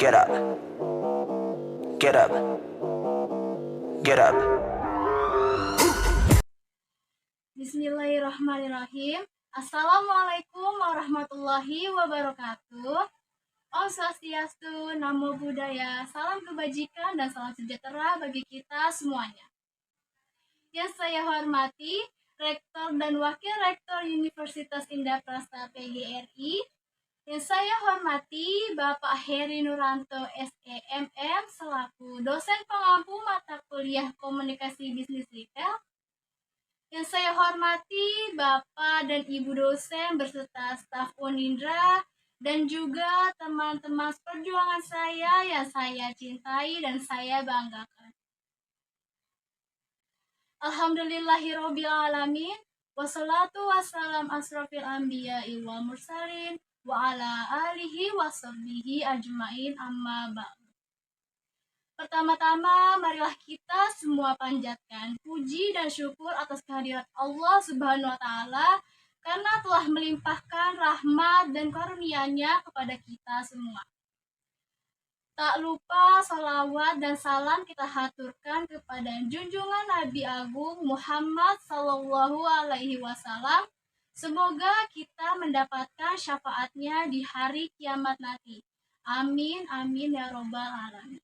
Get up. Get up. Get up. Bismillahirrahmanirrahim. Assalamualaikum warahmatullahi wabarakatuh. Om Swastiastu, Namo Buddhaya, salam kebajikan dan salam sejahtera bagi kita semuanya. Yang saya hormati, Rektor dan Wakil Rektor Universitas Indah-Prastha PGRI. Yang saya hormati Bapak Heri Nuranto SEMM selaku dosen pengampu mata kuliah Komunikasi Bisnis Retail. Yang saya hormati Bapak dan Ibu dosen beserta staf Unindra dan juga teman-teman perjuangan saya yang saya cintai dan saya banggakan. Alhamdulillahirabbil alamin, wassalatu wassalam asrofil anbiya'i wal mursalin wa ala alihi wa sahbihi ajmain amma ba'du. Pertama-tama, marilah kita semua panjatkan puji dan syukur atas kehadirat Allah Subhanahu wa Ta'ala karena telah melimpahkan rahmat dan karunia-Nya kepada kita semua. Tak lupa salawat dan salam kita haturkan kepada junjungan Nabi Agung Muhammad Sallallahu Alaihi Wasallam. Semoga kita mendapatkan syafaatnya di hari kiamat nanti. Amin, amin ya robbal alamin.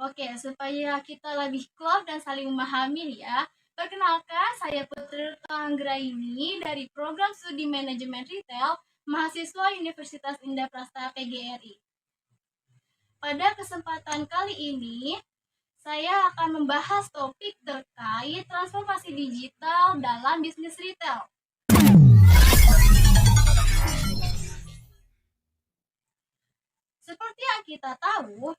Oke, supaya kita lebih klop dan saling memahami ya. Perkenalkan, saya Putri Anggraini dari Program Studi Manajemen Retail, mahasiswa Universitas Indah-Prastha PGRI. Pada kesempatan kali ini, saya akan membahas topik terkait transformasi digital dalam bisnis retail. Seperti yang kita tahu,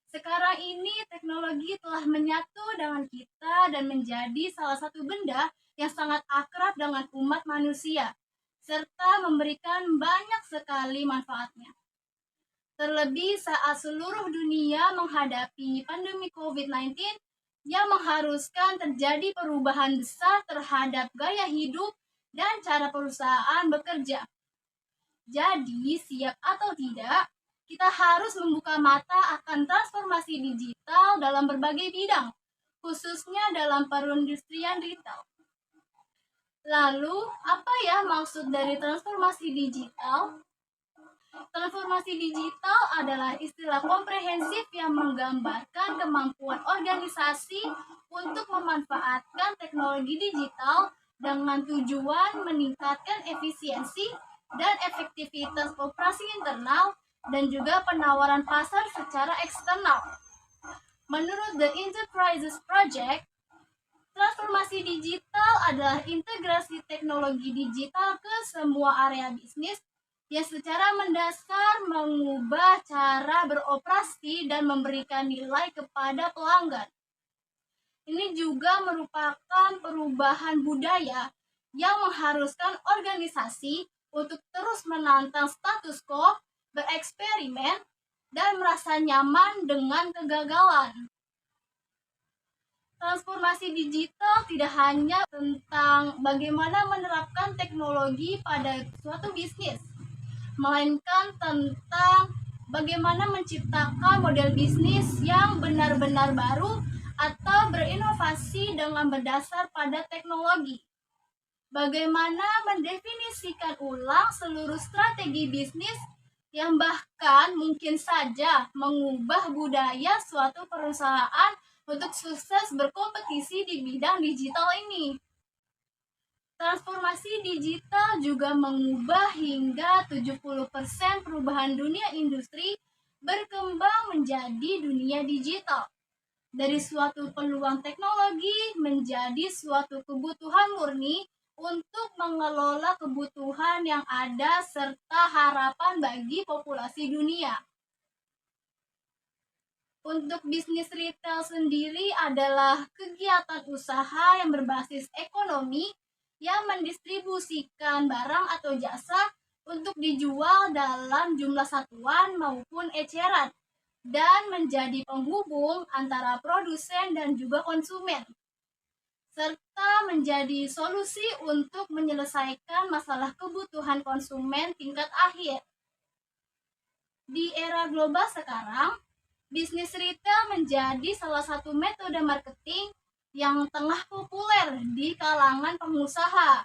sekarang ini teknologi telah menyatu dengan kita dan menjadi salah satu benda yang sangat akrab dengan umat manusia, serta memberikan banyak sekali manfaatnya. Terlebih saat seluruh dunia menghadapi pandemi COVID-19 yang mengharuskan terjadi perubahan besar terhadap gaya hidup dan cara perusahaan bekerja. Jadi, siap atau tidak, kita harus membuka mata akan transformasi digital dalam berbagai bidang, khususnya dalam perindustrian retail. Lalu, apa ya maksud dari transformasi digital? Transformasi digital adalah istilah komprehensif yang menggambarkan kemampuan organisasi untuk memanfaatkan teknologi digital dengan tujuan meningkatkan efisiensi dan efektivitas operasi internal dan juga penawaran pasar secara eksternal. Menurut The Enterprises Project, transformasi digital adalah integrasi teknologi digital ke semua area bisnis yang secara mendasar mengubah cara beroperasi dan memberikan nilai kepada pelanggan. Ini juga merupakan perubahan budaya yang mengharuskan organisasi untuk terus menantang status quo, bereksperimen, dan merasa nyaman dengan kegagalan. Transformasi digital tidak hanya tentang bagaimana menerapkan teknologi pada suatu bisnis, melainkan tentang bagaimana menciptakan model bisnis yang benar-benar baru atau berinovasi dengan berdasar pada teknologi. Bagaimana mendefinisikan ulang seluruh strategi bisnis yang bahkan mungkin saja mengubah budaya suatu perusahaan untuk sukses berkompetisi di bidang digital ini. Transformasi digital juga mengubah hingga 70% perubahan dunia industri berkembang menjadi dunia digital. Dari suatu peluang teknologi menjadi suatu kebutuhan murni untuk mengelola kebutuhan yang ada serta harapan bagi populasi dunia. Untuk bisnis retail sendiri adalah kegiatan usaha yang berbasis ekonomi yang mendistribusikan barang atau jasa untuk dijual dalam jumlah satuan maupun eceran dan menjadi penghubung antara produsen dan juga konsumen, serta menjadi solusi untuk menyelesaikan masalah kebutuhan konsumen tingkat akhir. Di era global sekarang, bisnis retail menjadi salah satu metode marketing yang tengah populer di kalangan pengusaha.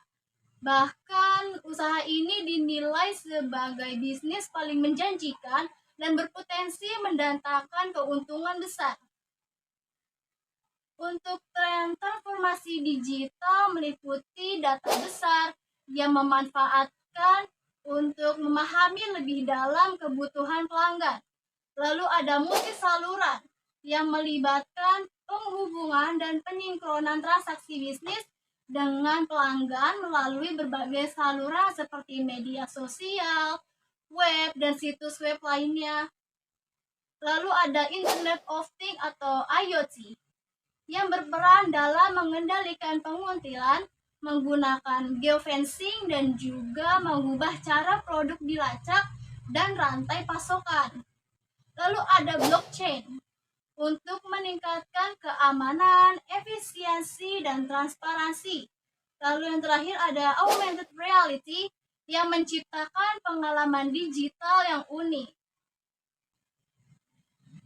Bahkan usaha ini dinilai sebagai bisnis paling menjanjikan dan berpotensi mendatangkan keuntungan besar. Untuk tren transformasi digital meliputi data besar yang memanfaatkan untuk memahami lebih dalam kebutuhan pelanggan. Lalu ada multi saluran yang melibatkan penghubungan dan penyinkronan transaksi bisnis dengan pelanggan melalui berbagai saluran seperti media sosial, web, dan situs web lainnya. Lalu ada Internet of Things atau IoT yang berperan dalam mengendalikan penguntilan, menggunakan geofencing dan juga mengubah cara produk dilacak dan rantai pasokan. Lalu ada blockchain untuk meningkatkan keamanan, efisiensi, dan transparansi. Lalu yang terakhir ada augmented reality yang menciptakan pengalaman digital yang unik.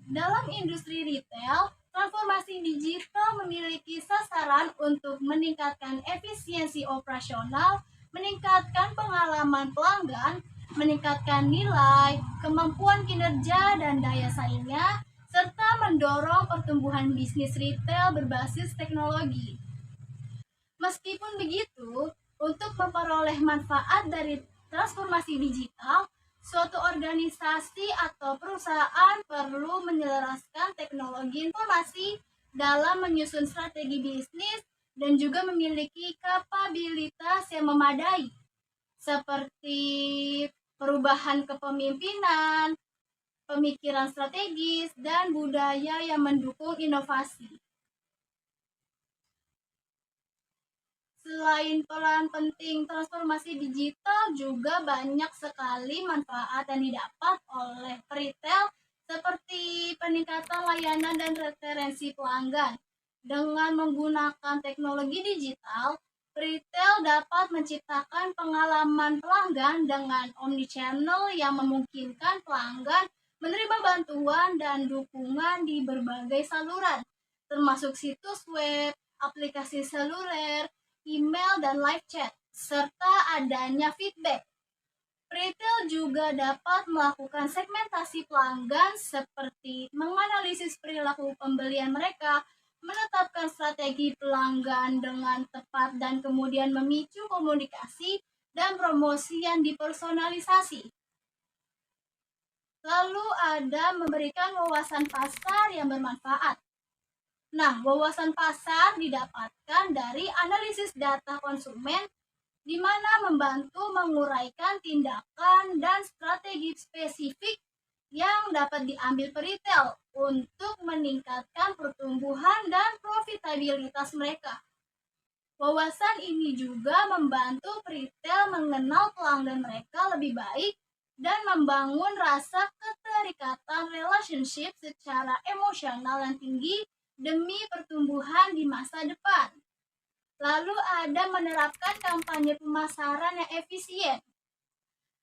Dalam industri retail, transformasi digital memiliki sasaran untuk meningkatkan efisiensi operasional, meningkatkan pengalaman pelanggan, meningkatkan nilai, kemampuan kinerja, dan daya saingnya, serta mendorong pertumbuhan bisnis retail berbasis teknologi. Meskipun begitu, untuk memperoleh manfaat dari transformasi digital, suatu organisasi atau perusahaan perlu menyelaraskan teknologi informasi dalam menyusun strategi bisnis dan juga memiliki kapabilitas yang memadai, seperti perubahan kepemimpinan, pemikiran strategis, dan budaya yang mendukung inovasi. Selain peran penting transformasi digital, juga banyak sekali manfaat yang didapat oleh retail seperti peningkatan layanan dan referensi pelanggan. Dengan menggunakan teknologi digital, retail dapat menciptakan pengalaman pelanggan dengan omnichannel yang memungkinkan pelanggan menerima bantuan dan dukungan di berbagai saluran, termasuk situs web, aplikasi seluler, email, dan live chat, serta adanya feedback. Retail juga dapat melakukan segmentasi pelanggan seperti menganalisis perilaku pembelian mereka, menetapkan strategi pelanggan dengan tepat, dan kemudian memicu komunikasi dan promosi yang dipersonalisasi. Lalu ada memberikan wawasan pasar yang bermanfaat. Nah, wawasan pasar didapatkan dari analisis data konsumen, di mana membantu menguraikan tindakan dan strategi spesifik yang dapat diambil peritel untuk meningkatkan pertumbuhan dan profitabilitas mereka. Wawasan ini juga membantu peritel mengenal pelanggan mereka lebih baik dan membangun rasa keterikatan relationship secara emosional yang tinggi demi pertumbuhan di masa depan. Lalu ada menerapkan kampanye pemasaran yang efisien.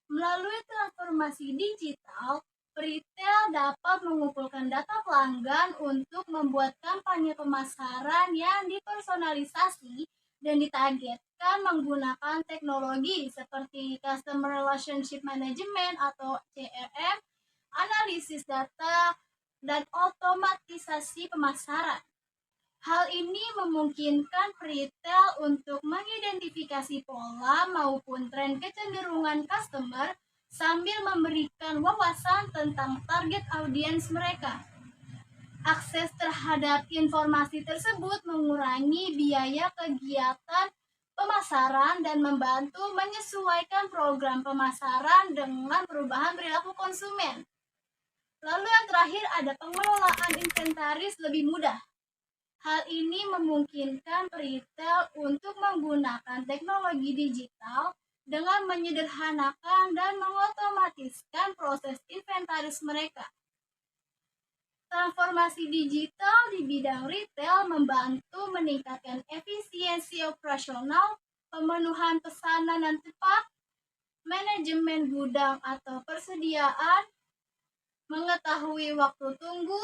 Melalui transformasi digital, retail dapat mengumpulkan data pelanggan untuk membuat kampanye pemasaran yang dipersonalisasi dan ditargetkan menggunakan teknologi seperti Customer Relationship Management atau CRM, analisis data, dan otomatisasi pemasaran. Hal ini memungkinkan retail untuk mengidentifikasi pola maupun tren kecenderungan customer sambil memberikan wawasan tentang target audiens mereka. Akses terhadap informasi tersebut mengurangi biaya kegiatan pemasaran dan membantu menyesuaikan program pemasaran dengan perubahan perilaku konsumen. Lalu yang terakhir ada pengelolaan inventaris lebih mudah. Hal ini memungkinkan retail untuk menggunakan teknologi digital dengan menyederhanakan dan mengotomatiskan proses inventaris mereka. Transformasi digital di bidang retail membantu meningkatkan efisiensi operasional, pemenuhan pesanan yang tepat, manajemen gudang atau persediaan, mengetahui waktu tunggu,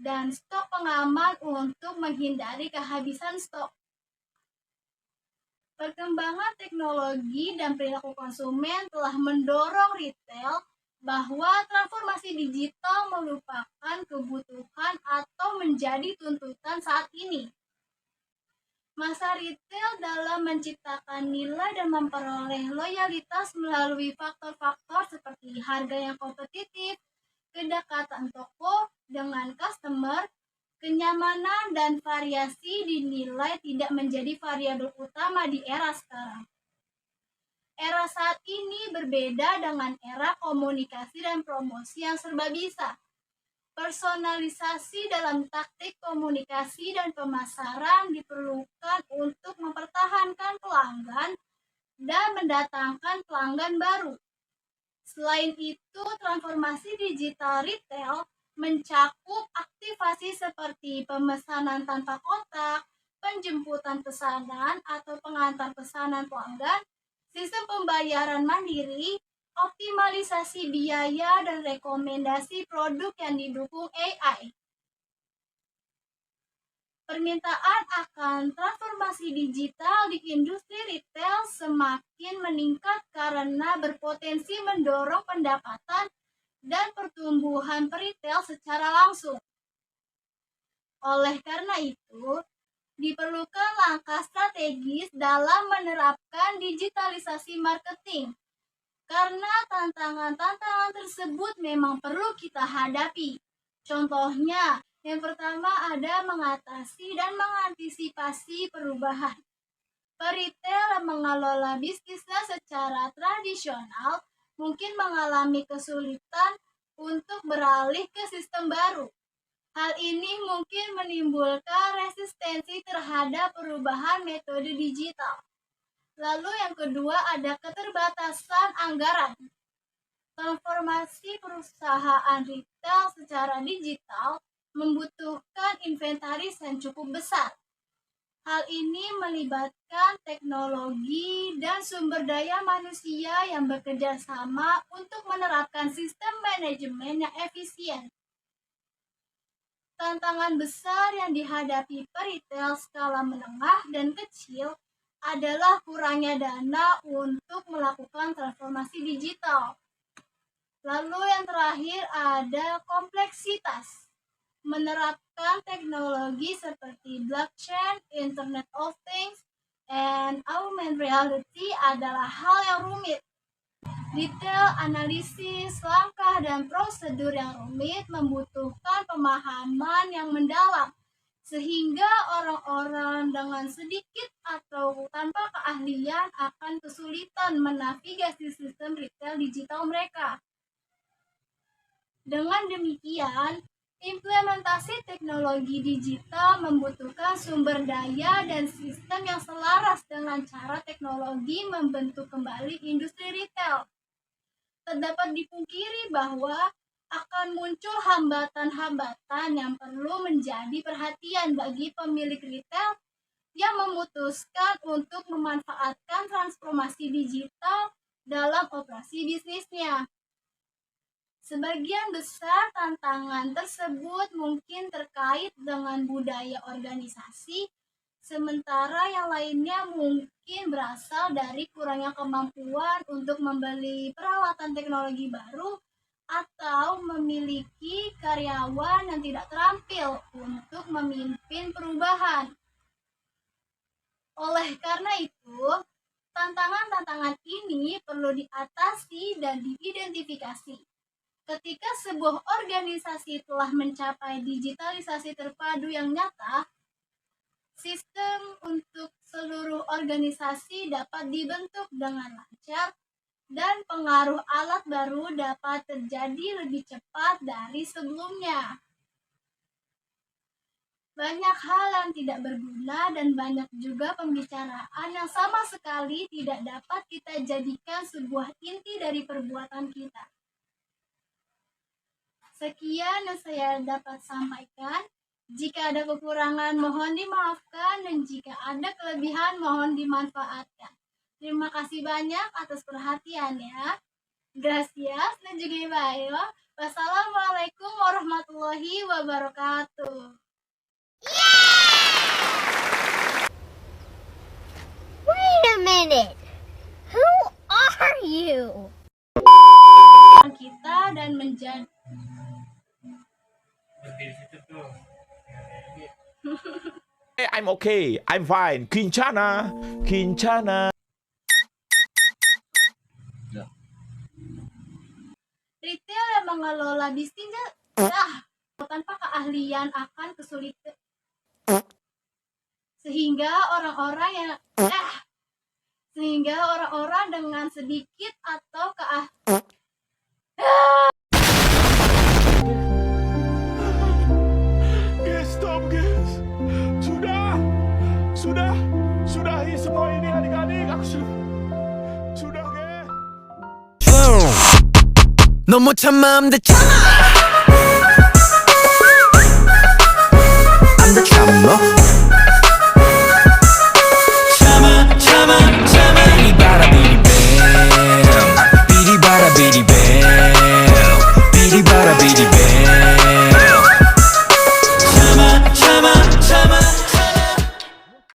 dan stok pengaman untuk menghindari kehabisan stok. Perkembangan teknologi dan perilaku konsumen telah mendorong retail bahwa transformasi digital merupakan kebutuhan atau menjadi tuntutan saat ini. Masa retail dalam menciptakan nilai dan memperoleh loyalitas melalui faktor-faktor seperti harga yang kompetitif, kedekatan toko dengan customer, kenyamanan dan variasi dinilai tidak menjadi variabel utama di era sekarang. Era saat ini berbeda dengan era komunikasi dan promosi yang serba bisa. Personalisasi dalam taktik komunikasi dan pemasaran diperlukan untuk mempertahankan pelanggan dan mendatangkan pelanggan baru. Selain itu, transformasi digital retail mencakup aktivasi seperti pemesanan tanpa kotak, penjemputan pesanan atau pengantar pesanan pelanggan, sistem pembayaran mandiri, optimalisasi biaya, dan rekomendasi produk yang didukung AI. Permintaan akan transformasi digital di industri retail semakin meningkat karena berpotensi mendorong pendapatan dan pertumbuhan peritel secara langsung. Oleh karena itu, diperlukan langkah strategis dalam menerapkan digitalisasi marketing, karena tantangan-tantangan tersebut memang perlu kita hadapi. Contohnya, yang pertama ada mengatasi dan mengantisipasi perubahan. Peritel yang mengelola bisnisnya secara tradisional mungkin mengalami kesulitan untuk beralih ke sistem baru. Hal ini mungkin menimbulkan resistensi terhadap perubahan metode digital. Lalu yang kedua ada keterbatasan anggaran. Transformasi perusahaan retail secara digital membutuhkan inventaris yang cukup besar. Hal ini melibatkan teknologi dan sumber daya manusia yang bekerja sama untuk menerapkan sistem manajemen yang efisien. Tantangan besar yang dihadapi peritel skala menengah dan kecil adalah kurangnya dana untuk melakukan transformasi digital. Lalu yang terakhir ada kompleksitas. Menerapkan teknologi seperti blockchain, Internet of Things, and augmented reality adalah hal yang rumit. Detail analisis, langkah, dan prosedur yang rumit membutuhkan pemahaman yang mendalam, sehingga orang-orang dengan sedikit atau tanpa keahlian akan kesulitan menavigasi sistem retail digital mereka. Dengan demikian, implementasi teknologi digital membutuhkan sumber daya dan sistem yang selaras dengan cara teknologi membentuk kembali industri retail. Terdapat dipungkiri bahwa akan muncul hambatan-hambatan yang perlu menjadi perhatian bagi pemilik retail yang memutuskan untuk memanfaatkan transformasi digital dalam operasi bisnisnya. Sebagian besar tantangan tersebut mungkin terkait dengan budaya organisasi, sementara yang lainnya mungkin berasal dari kurangnya kemampuan untuk membeli peralatan teknologi baru atau memiliki karyawan yang tidak terampil untuk memimpin perubahan. Oleh karena itu, tantangan-tantangan ini perlu diatasi dan diidentifikasi. Ketika sebuah organisasi telah mencapai digitalisasi terpadu yang nyata, sistem untuk seluruh organisasi dapat dibentuk dengan lancar dan pengaruh alat baru dapat terjadi lebih cepat dari sebelumnya. Banyak hal yang tidak berguna dan banyak juga pembicaraan yang sama sekali tidak dapat kita jadikan sebuah inti dari perbuatan kita. Sekian yang saya dapat sampaikan. Jika ada kekurangan mohon dimaafkan dan jika ada kelebihan mohon dimanfaatkan. Terima kasih banyak atas perhatiannya. Gracias dan juga bayo. Wassalamualaikum warahmatullahi wabarakatuh. Wait a minute. Who are you? Kita dan menjadi Hey, I'm okay. I'm fine. Kincana. retail yang mengelola bisnisnya tanpa keahlian akan kesulitan, sehingga orang-orang dengan sedikit atau Guys, stop guys. Sudahi semua ini adik-adik. Aku sudah guys. 넌 못 참아 I'm the